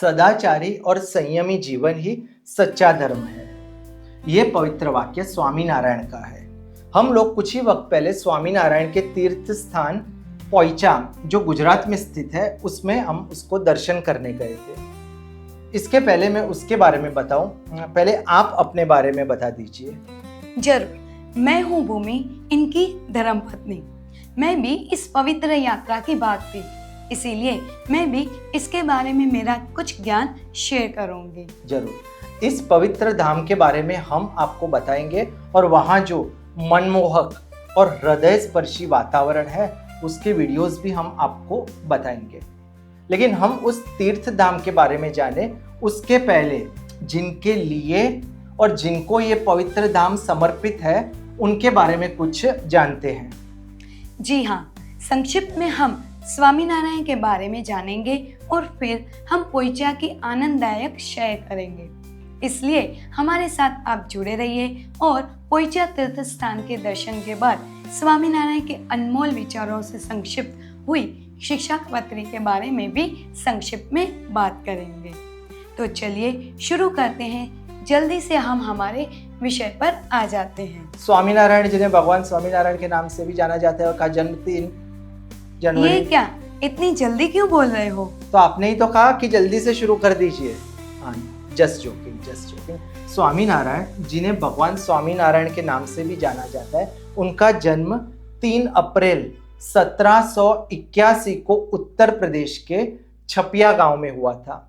सदाचारी और संयमी जीवन ही सच्चा धर्म है। ये पवित्र वाक्य स्वामीनारायण का है। हम लोग कुछ ही वक्त पहले स्वामीनारायण के तीर्थ स्थान पोइचा, जो गुजरात में स्थित है, उसमें हम उसको दर्शन करने गए थे। इसके पहले मैं उसके बारे में बताऊं, पहले आप अपने बारे में बता दीजिए। जरूर। मैं हूँ भूमि, इनकी धर्मपत्नी। मैं भी इस पवित्र यात्रा की बात थी, इसीलिए मैं भी इसके बारे में मेरा कुछ ज्ञान शेयर करूंगी। जरूर। इस पवित्र धाम के बारे में हम आपको बताएंगे और वहाँ जो मनमोहक और हृदय स्पर्शी वातावरण है उसके वीडियोस भी हम आपको बताएंगे। लेकिन हम उस तीर्थ धाम के बारे में जाने उसके पहले जिनके लिए और जिनको ये पवित्र धाम समर्पित है उनके बारे में कुछ जानते हैं। जी हाँ, संक्षिप्त में हम स्वामीनारायण के बारे में जानेंगे और फिर हम पोइचा की आनंददायक शेयर करेंगे। इसलिए हमारे साथ आप जुड़े रहिए और पोइचा तीर्थ स्थान के दर्शन के बाद स्वामीनारायण के अनमोल विचारों से संक्षिप्त हुई शिक्षा पत्री के बारे में भी संक्षिप्त में बात करेंगे। तो चलिए शुरू करते हैं। जल्दी से हम हमारे विषय पर आ जाते हैं। स्वामीनारायण, जिन्हें भगवान स्वामीनारायण के नाम से भी जाना जाता है, और का जन्म 3 जनवरी। ये क्या, इतनी जल्दी क्यों बोल रहे हो? तो आपने ही तो कहा कि जल्दी से शुरू कर दीजिए। हाँ, just joking, just joking. Swaminarayan, जिन्हें भगवान स्वामीनारायण के नाम से भी जाना जाता है, उनका जन्म 3 अप्रैल 1781 को उत्तर प्रदेश के छपिया गांव में हुआ था।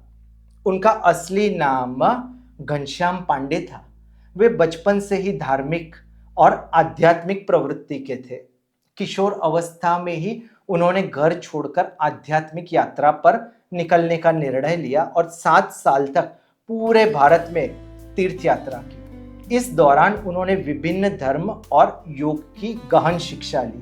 उनका असली नाम घनश्याम पांडे था। वे बचपन से ही धार्मिक और आध्यात्मिक प्रवृत्ति के थे। किशोर अवस्था में ही उन्होंने घर छोड़कर आध्यात्मिक यात्रा पर निकलने का निर्णय लिया और 7 साल तक पूरे भारत में तीर्थ यात्रा की। इस दौरान उन्होंने विभिन्न धर्म और योग की गहन शिक्षा ली।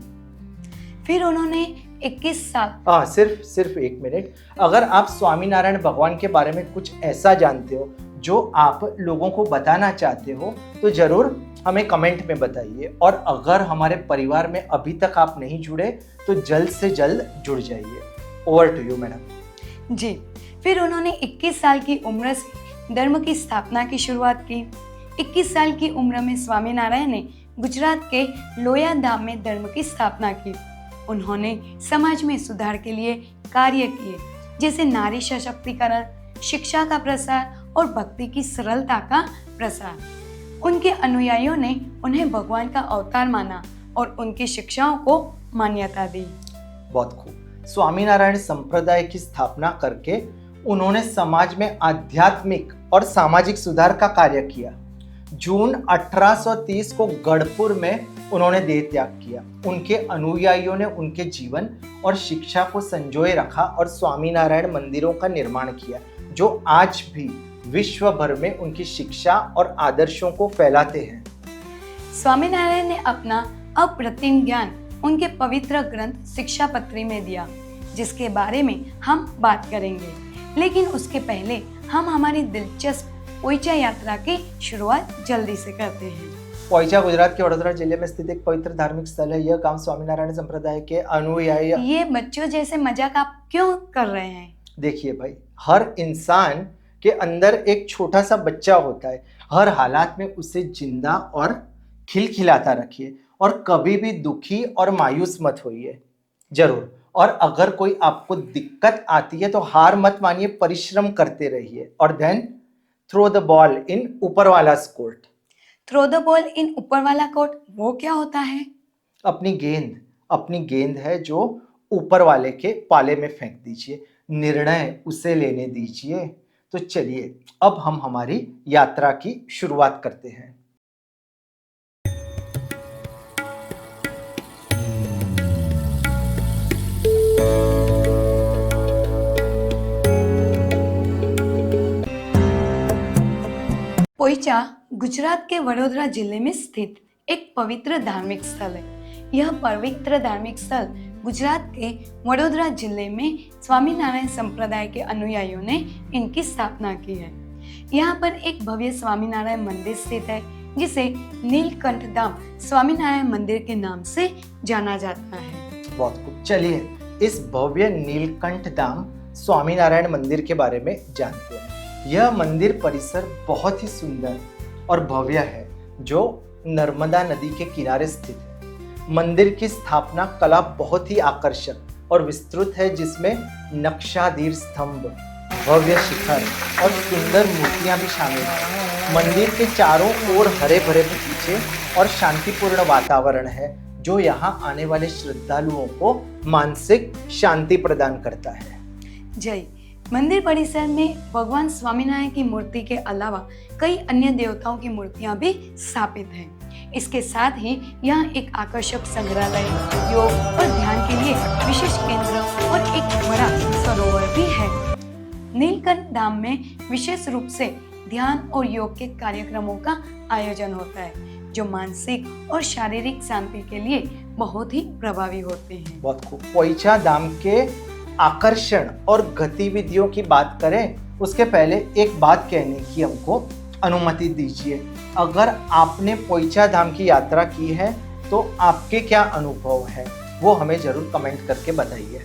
फिर उन्होंने 21 साल सिर्फ 1 मिनट। अगर आप स्वामीनारायण भगवान के बारे में कुछ ऐसा जानते हो जो आप लोगों को बताना चाहते हो तो जरूर हमें कमेंट में बताइए। और अगर हमारे परिवार में अभी तक आप नहीं जुड़े तो जल्द से जल्द जुड़ जाइए। Over to you madam. जी। फिर उन्होंने 21 साल की उम्र से धर्म की स्थापना की शुरुआत की। 21 साल की उम्र में स्वामीनारायण ने गुजरात के लोया धाम में धर्म की स्थापना की। उन्होंने समाज में सुधार के लिए कार्य किए, जैसे नारी सशक्तिकरण, शिक्षा का प्रसार और भक्ति की सरलता का प्रसार। उनके अनुयायियों ने उन्हें भगवान का अवतार माना और उनकी शिक्षाओं को मान्यता दी। बहुत खूब। स्वामीनारायण संप्रदाय की स्थापना करके उन्होंने समाज में आध्यात्मिक और सामाजिक सुधार का कार्य किया। जून 1830 को गढ़पुर में उन्होंने देह त्याग किया। उनके अनुयायियों ने उनके जीवन और शिक्षा को संजोए रखा और स्वामीनारायण मंदिरों का निर्माण किया, जो आज भी विश्व भर में उनकी शिक्षा और आदर्शों को फैलाते हैं। स्वामीनारायण ने अपना अप्रतिम ज्ञान उनके पवित्र ग्रंथ शिक्षा पत्री में दिया, जिसके बारे में हम बात करेंगे। लेकिन उसके पहले हम हमारी दिलचस्प पोइचा यात्रा की शुरुआत जल्दी से करते हैं। पोइचा गुजरात के वडोदरा जिले में स्थित एक पवित्र धार्मिक स्थल है। यह गांव स्वामीनारायण संप्रदाय के अनुयायी। ये बच्चों जैसे मजाक आप क्यों कर रहे हैं? देखिए भाई, हर इंसान के अंदर एक छोटा सा बच्चा होता है। हर हालात में उसे जिंदा और खिलखिलाता रखिए और कभी भी दुखी और मायूस मत होइए। जरूर। और अगर कोई आपको दिक्कत आती है तो हार मत मानिए, परिश्रम करते रहिए। और then throw the ball in ऊपर वाला court. Throw the ball in ऊपर वाला कोर्ट, वो क्या होता है? अपनी गेंद है जो ऊपर वाले के पाले में फेंक दीजिए। निर्णय उसे लेने दीजिए। तो चलिए अब हम हमारी यात्रा की शुरुआत करते हैं। पोइचा गुजरात के वडोदरा जिले में स्थित एक पवित्र धार्मिक स्थल है। यह पवित्र धार्मिक स्थल गुजरात के वडोदरा जिले में स्वामीनारायण संप्रदाय के अनुयायियों ने इनकी स्थापना की है। यहाँ पर एक भव्य स्वामीनारायण मंदिर स्थित है, जिसे नीलकंठ धाम स्वामीनारायण मंदिर के नाम से जाना जाता है। बहुत खूब। चलिए इस भव्य नीलकंठ धाम स्वामीनारायण मंदिर के बारे में जानते हैं। यह मंदिर परिसर बहुत ही सुंदर और भव्य है, जो नर्मदा नदी के किनारे स्थित है। मंदिर की स्थापना कला बहुत ही आकर्षक और विस्तृत है, जिसमें नक्शाधीर स्तंभ, भव्य शिखर और सुंदर मूर्तियां भी शामिल हैं। मंदिर के चारों ओर हरे भरे बगीचे और शांतिपूर्ण वातावरण है, जो यहाँ आने वाले श्रद्धालुओं को मानसिक शांति प्रदान करता है। जय। मंदिर परिसर में भगवान स्वामीनारायण की मूर्ति के अलावा कई अन्य देवताओं की मूर्तियां भी स्थापित हैं। इसके साथ ही यहाँ एक आकर्षक संग्रहालय, योग और ध्यान के लिए विशेष केंद्र और एक बड़ा सरोवर भी है। नीलकंठ धाम में विशेष रूप से ध्यान और योग के कार्यक्रमों का आयोजन होता है, जो मानसिक और शारीरिक शांति के लिए बहुत ही प्रभावी होते हैं। बहुत खूब। पोइचा धाम के आकर्षण और गतिविधियों की बात करें, उसके पहले एक बात कहने की हमको अनुमति दीजिए। अगर आपने पोइचा धाम की यात्रा की है तो आपके क्या अनुभव है, वो हमें जरूर कमेंट करके बताइए।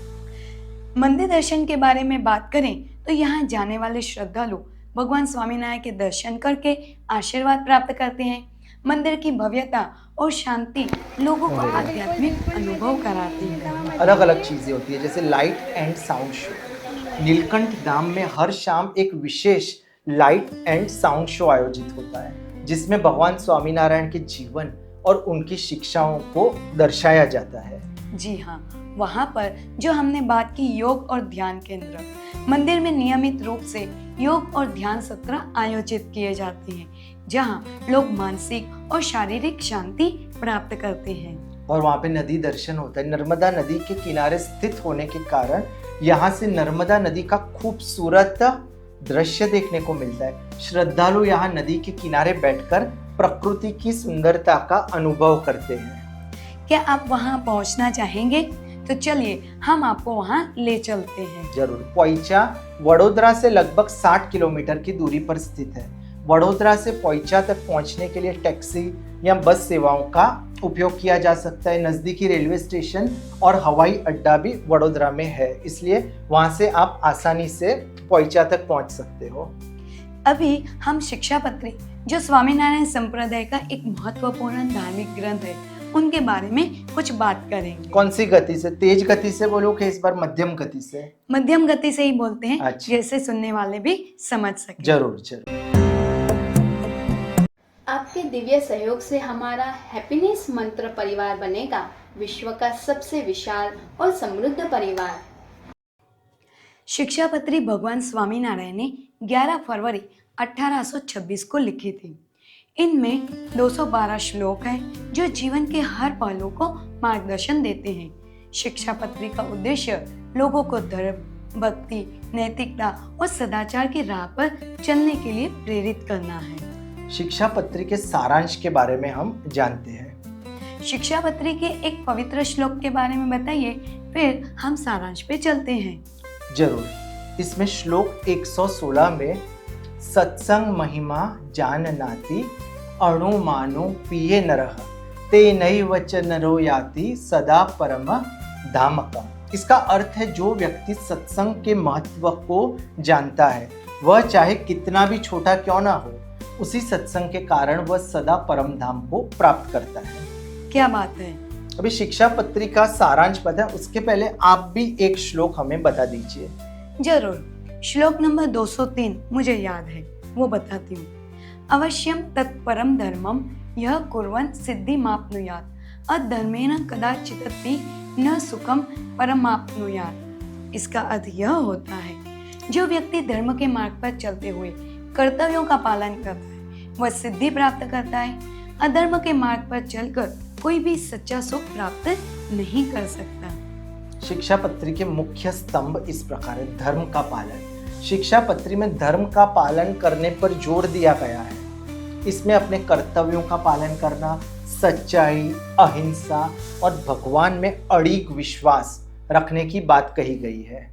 मंदिर दर्शन के बारे में बात करें तो यहाँ जाने वाले श्रद्धालु भगवान स्वामीनारायण के दर्शन करके आशीर्वाद प्राप्त करते हैं। मंदिर की भव्यता और शांति लोगों को आध्यात्मिक अनुभव कराती है। अलग अलग चीजें होती है, जैसे light and sound show. Neelkanth Dham में हर शाम एक विशेष लाइट एंड साउंड शो आयोजित होता है, जिसमें भगवान स्वामीनारायण के जीवन और उनकी शिक्षाओं को दर्शाया जाता है। जी हाँ, वहाँ पर जो हमने बात की योग और ध्यान केंद्र, मंदिर में नियमित रूप से योग और ध्यान सत्र आयोजित किए जाते हैं, जहाँ लोग मानसिक और शारीरिक शांति प्राप्त करते हैं। और वहाँ पे नदी दर्शन होता है। नर्मदा नदी के किनारे स्थित होने के कारण यहाँ से नर्मदा नदी का खूबसूरत दृश्य देखने को मिलता है। श्रद्धालु यहाँ नदी के किनारे बैठकर प्रकृति की सुंदरता का अनुभव करते हैं। क्या आप वहाँ पहुँचना चाहेंगे? तो चलिए हम आपको वहाँ ले चलते हैं। जरूर। पोइचा वडोदरा से लगभग 60 किलोमीटर की दूरी पर स्थित है। वडोदरा से पोइचा तक पहुंचने के लिए टैक्सी या बस सेवाओं का उपयोग किया जा सकता है। नज़दीकी रेलवे स्टेशन और हवाई अड्डा भी वडोदरा में है, इसलिए वहां से आप आसानी से पोइचा तक पहुंच सकते हो। अभी हम शिक्षापत्री, जो स्वामीनारायण संप्रदाय का एक महत्वपूर्ण धार्मिक ग्रंथ है, उनके बारे में कुछ बात करेंगे। कौन सी गति से? तेज गति से बोलो कि इस बार मध्यम गति से? मध्यम गति से ही बोलते हैं। अच्छा। जैसे सुनने वाले भी समझ सके। जरूर जरूर। आपके दिव्य सहयोग से हमारा हैप्पीनेस मंत्र परिवार बनेगा विश्व का सबसे विशाल और समृद्ध परिवार। शिक्षापत्री भगवान स्वामीनारायण ने 11 फरवरी 1826 को लिखी थी। इनमें 212 श्लोक हैं, जो जीवन के हर पहलू को मार्गदर्शन देते हैं। शिक्षापत्री का उद्देश्य लोगों को धर्म, भक्ति, नैतिकता और सदाचार की राह पर चलने के लिए प्रेरित करना है। शिक्षापत्री के सारांश के बारे में हम जानते हैं। शिक्षापत्री के एक पवित्र श्लोक के बारे में बताइए, फिर हम सारांश पे चलते हैं। जरूर। इसमें श्लोक 116 में सत्संग महिमा जाननाति अणुमानो पिये नरः ते नैव च नरो याति सदा परम धामकम्। इसका अर्थ है, जो व्यक्ति सत्संग के महत्व को जानता है, वह चाहे कितना भी छोटा क्यों ना हो, उसी सत्संग के कारण वह सदा परम धाम को प्राप्त करता है। क्या बात है। अभी शिक्षापत्री का सारांश पता है, उसके पहले आप भी एक श्लोक हमें बता दीजिए। जरूर। श्लोक नंबर 203 मुझे याद है, वो बताती हूँ। अवश्यम तत्परम धर्मम यह कुर्वन् सिद्धिमाप्नुयात् अधर्मेण कदाचिदपि न सुखम परमाप्नुयात्। इसका अर्थ यह होता है, जो व्यक्ति धर्म के मार्ग पर चलते हुए कर्तव्यों का पालन करता है, वह सिद्धि प्राप्त करता है। अधर्म के मार्ग पर चलकर कोई भी सच्चा सुख प्राप्त नहीं कर सकता। शिक्षापत्री के मुख्य स्तंभ इस प्रकार है। धर्म का पालन। शिक्षापत्री में धर्म का पालन करने पर जोर दिया गया है। इसमें अपने कर्तव्यों का पालन करना, सच्चाई, अहिंसा और भगवान में अड़िग विश्वास रखने की बात कही गई है।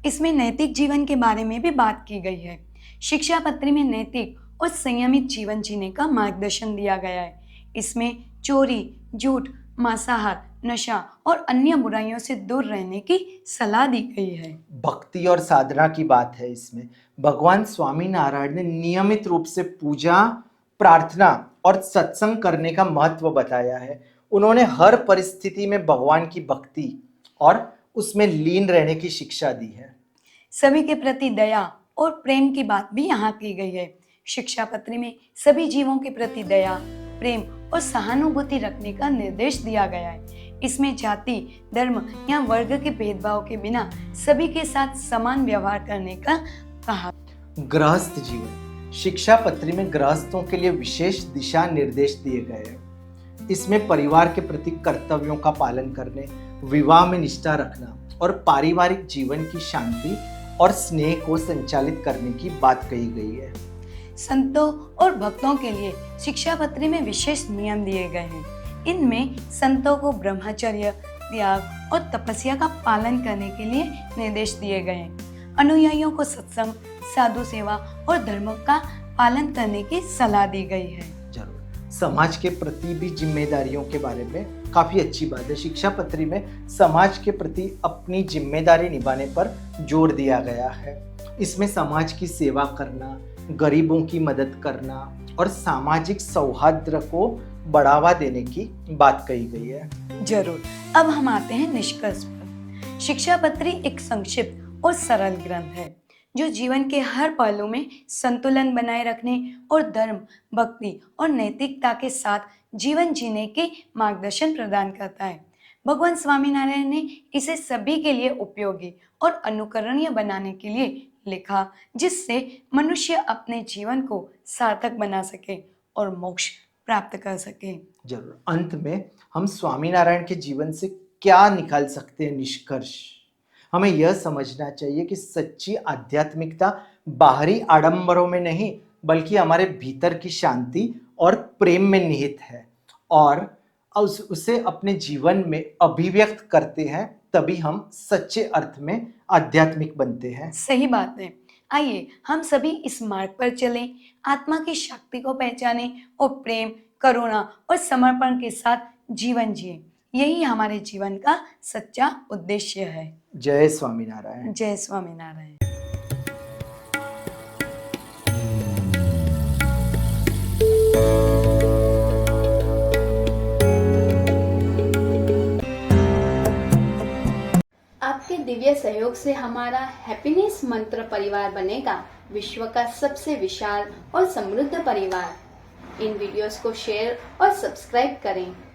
इसमें नैतिक जीवन के बारे में भी बात की गई है। शिक्षापत्री में नैतिक और संयमित जीवन जीने का मार्गदर्शन दिया गया है। इसमें चोरी, झूठ, मांसाहार, नशा और अन्य बुराइयों से दूर रहने की सलाह दी गई है। भक्ति और साधना की बात है इसमें। भगवान स्वामी नारायण ने नियमित रूप से पूजा, प्रार्थना और सत्संग करने का महत्व बताया है। उन्होंने हर परिस्थिति में भगवान की भक्ति और उसमें लीन रहने की शिक्षा दी है। सभी के प्रति दया और प्रेम की बात भी यहाँ की गई है। शिक्षा पत्री में सभी जीवों के प्रति दया, प्रेम और सहानुभूति रखने का निर्देश दिया गया है। इसमें जाति, धर्म या वर्ग के भेदभाव के बिना सभी के साथ समान व्यवहार करने का कहा। गृहस्थ जीवन। शिक्षा पत्री में गृहस्थों के लिए विशेष दिशा निर्देश दिए गए हैं। इसमें परिवार के प्रति कर्तव्यों का पालन करने, विवाह में निष्ठा रखना और पारिवारिक जीवन की शांति और स्नेह को संचालित करने की बात कही गई है। संतों और भक्तों के लिए शिक्षा पत्री में विशेष नियम दिए गए हैं। इनमें संतों को ब्रह्मचर्य, त्याग और तपस्या का पालन करने के लिए निर्देश दिए गए हैं। अनुयायियों को सत्संग, साधु सेवा और धर्म का पालन करने की सलाह दी गई है। जरूर। समाज के प्रति भी जिम्मेदारियों के बारे में काफी अच्छी बात है। शिक्षा पत्री में समाज के प्रति अपनी जिम्मेदारी निभाने पर जोर दिया गया है। इसमें समाज की सेवा करना, गरीबों की मदद करना और सामाजिक सौहार्द को बढ़ावा देने की बात कही गई है। जरूर। अब हम आते हैं निष्कर्ष पर। शिक्षा पत्री एक संक्षिप्त और सरल ग्रंथ है जो जीवन के हर पहलू में संतुलन बनाए रखने और धर्म, भक्ति और नैतिकता के साथ जीवन जीने के मार्गदर्शन प्रदान करता है। भगवान स्वामीनारायण ने इसे सभी के लिए उपयोगी और अनुकरणीय बनाने के लिए लिखा, जिससे मनुष्य अपने जीवन को सार्थक बना सके और मोक्ष प्राप्त कर सके। जरूर। अंत में हम स्वामीनारायण के जीवन से क्या निकाल सकते हैं निष्कर्ष? हमें यह समझना चाहिए कि सच्ची आध्यात्मिकता बाहरी आडंबरों में नहीं बल्कि हमारे भीतर की शांति और प्रेम में निहित है, और उसे अपने जीवन में अभिव्यक्त करते हैं, तभी हम सच्चे अर्थ में आध्यात्मिक बनते हैं। सही बात है। आइए हम सभी इस मार्ग पर चलें, आत्मा की शक्ति को पहचानें और प्रेम, करुणा और समर्पण के साथ जीवन जिए। यही हमारे जीवन का सच्चा उद्देश्य है। जय स्वामीनारायण। जय स्वामीनारायण। आपके दिव्य सहयोग से हमारा हैप्पीनेस मंत्र परिवार बनेगा विश्व का सबसे विशाल और समृद्ध परिवार। इन वीडियोस को शेयर और सब्सक्राइब करें।